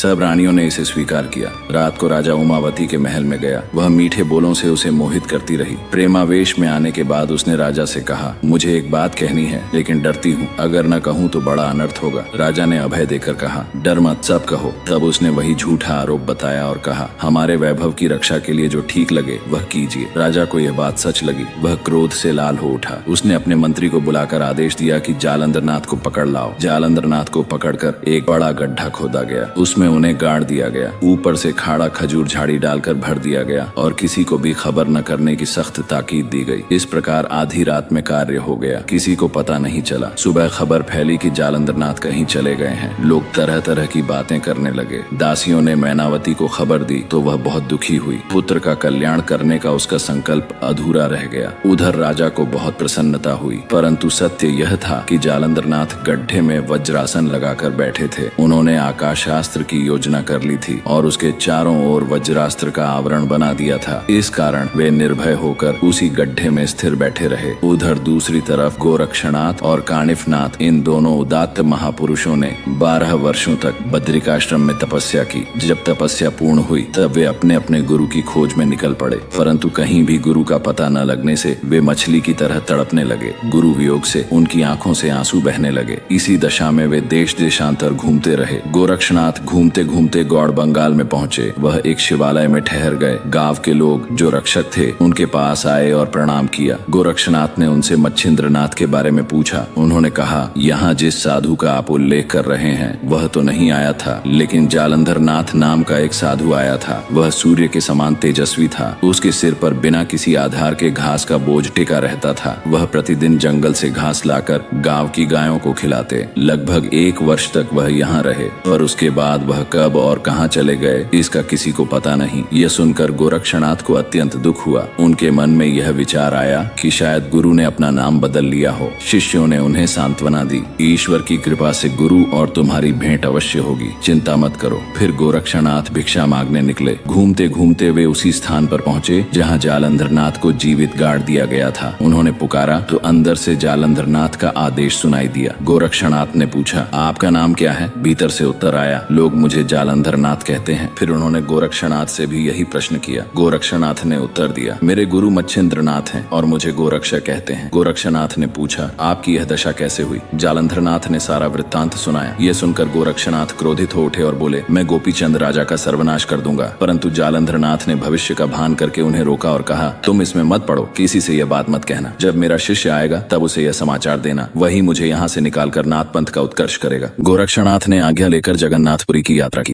सब रानियों ने इसे स्वीकार किया। रात को राजा उमावती के महल में गया। वह मीठे बोलों से उसे मोहित करती रही। प्रेमावेश में आने के बाद उसने राजा से कहा, मुझे एक बात कहनी है, लेकिन डरती हूँ, अगर न कहूँ तो बड़ा अनर्थ होगा। राजा ने अभय देकर कहा, डर मत, सब कहो। तब उसने वही झूठा आरोप बताया और कहा, हमारे वैभव की रक्षा के लिए जो ठीक लगे वह कीजिए। राजा को यह बात सच लगी। वह क्रोध से लाल हो उठा। उसने अपने मंत्री को बुलाकर आदेश दिया कि जालंधरनाथ को पकड़ लाओ। जालंधरनाथ को पकड़कर एक बड़ा गड्ढा खोदा गया। उसमें उन्हें गाड़ दिया गया। ऊपर से खाड़ा खजूर झाड़ी डालकर भर दिया गया और किसी को भी खबर न करने की सख्त ताकीद दी गई। इस प्रकार आधी रात में कार्य हो गया। किसी को पता नहीं चला। सुबह खबर फैली कि जालंधरनाथ कहीं चले गए हैं। लोग तरह तरह की बातें करने लगे। दासियों ने मैनावती को खबर दी तो वह बहुत दुखी हुई। पुत्र का कल्याण करने का उसका संकल्प अधूरा रह गया। उधर राजा को बहुत प्रसन्नता हुई, परंतु सत्य यह था कि जालंधरनाथ गड्ढे में वज्रासन लगाकर बैठे थे। उन्होंने आकाशास्त्र की योजना कर ली थी और उसके चारों ओर वज्रास्त्र का आवरण बना दिया था। इस कारण वे निर्भय होकर उसी गड्ढे में स्थिर बैठे रहे। उधर दूसरी तरफ गोरक्षनाथ और कानिफनाथ, इन दोनों उदात्त महापुरुषों ने 12 वर्षों तक बद्रिकाश्रम में तपस्या की। जब तपस्या पूर्ण हुई तब वे अपने अपने गुरु की खोज में निकल पड़े, परंतु कहीं भी गुरु का पता न लगने से वे मछली की तरह तड़पने लगे। गुरु वियोग से उनकी आंखों से आंसू बहने लगे। इसी दशा में वे देश देशांतर घूमते रहे। गोरक्षनाथ घूमते घूमते गौड़ बंगाल में पहुंचे। वह एक शिवालय में ठहर गए। गांव के लोग जो रक्षक थे उनके पास आए और प्रणाम किया। गोरक्षनाथ ने उनसे मच्छिंद्रनाथ के बारे में पूछा। उन्होंने कहा, यहाँ जिस साधु का आप उल्लेख कर रहे हैं वह तो नहीं आया था, लेकिन जालंधरनाथ नाम का एक साधु आया था। वह सूर्य के समान तेजस्वी था। उसके सिर पर बिना किसी आधार के घास का बोझ टिका रहता था। वह प्रतिदिन जंगल से घास लाकर गांव की गायों को खिलाते। लगभग 1 वर्ष तक वह यहाँ रहे और उसके बाद वह कब और कहाँ चले गए इसका किसी को पता नहीं। यह सुनकर गोरक्षनाथ को अत्यंत दुख हुआ। उनके मन में यह विचार आया कि शायद गुरु ने अपना नाम बदल लिया हो। शिष्यों ने उन्हें सांत्वना दी, ईश्वर की कृपा से गुरु और तुम्हारी भेंट अवश्य होगी, चिंता मत करो। फिर गोरक्षनाथ भिक्षा मांगने निकले। घूमते घूमते वे उसी स्थान पर पहुंचे जहां जालंधरनाथ को जीवित गाड़ दिया गया था। उन्होंने पुकारा तो अंदर से जालंधरनाथ का आदेश सुनाई दिया। गोरक्षनाथ ने पूछा, आपका नाम क्या है? भीतर से उत्तर आया, लोग मुझे जालंधरनाथ कहते हैं। फिर उन्होंने गोरक्षनाथ से भी यही प्रश्न किया। गोरक्षनाथ ने उत्तर दिया, मेरे गुरु मच्छिंद्रनाथ हैं और मुझे गोरक्षक कहते हैं। गोरक्षनाथ ने पूछा, आपकी यह दशा कैसे हुई? जालंधरनाथ ने सारा वृत्तांत सुनाया। यह सुनकर गोरक्षनाथ क्रोधित हो उठे और बोले, मैं गोपीचंद राजा का सर्वनाश कर दूंगा। परंतु जालंधरनाथ ने भविष्य का भान करके उन्हें रोका और कहा, तुम इसमें मत पड़ो, किसी से यह बात मत कहना। जब मेरा शिष्य आएगा तब उसे यह समाचार देना, वही मुझे यहाँ से निकालकर नाथ पंथ का उत्कर्ष करेगा। गोरक्षनाथ ने आज्ञा लेकर जगन्नाथपुरी की यात्रा की।